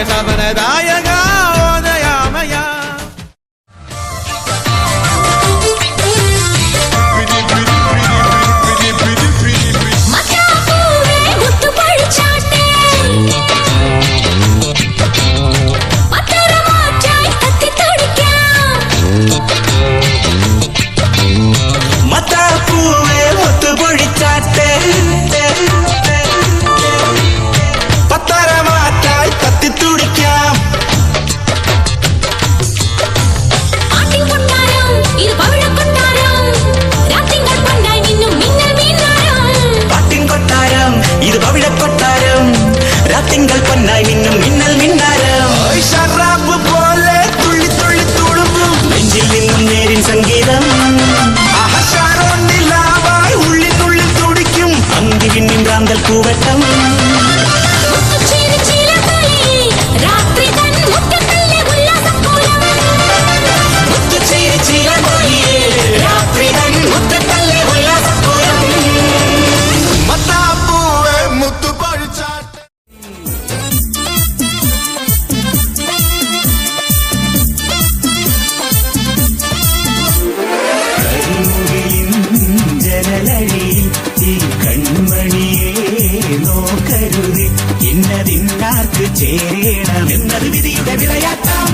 സമനദായക ഓദയാമയ തിങ്കൾ പൊന്നായി മിന്നും മിന്നൽ മിന്നാരം ഷറാബ് പോലെ തുള്ളി തുള്ളി തുളുമ്പും നെഞ്ചിൽ നിന്നും നേരിൻ സംഗീതം നിലാവായി ഉള്ളിനുള്ളിൽ തുടിക്കും അന്തി പിന്നിൻ റാന്തൽ പൂവട്ടം കൺമണിയെ നോക്കരുത് ഇന്നതിന്നാർക്ക് ചേരണമെന്നത് വിധിയുടെ വിളയാട്ടം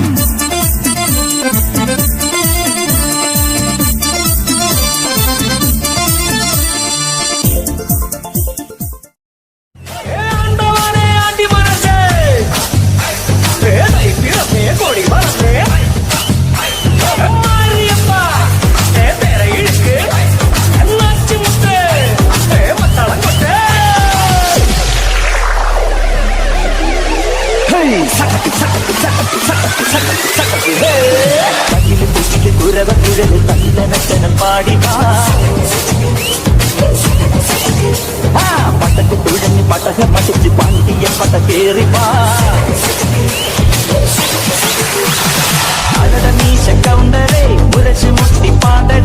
കുരവക്കുഴലിൽ നല്ല നച്ചനം പാടി പട്ടക്ക് തുഴഞ്ഞ് പടക മടിച്ച് പാണ്ടിയ പട കേറി അടട മീശ കൗണ്ടറേ മുരച്ച് മുട്ടി പാട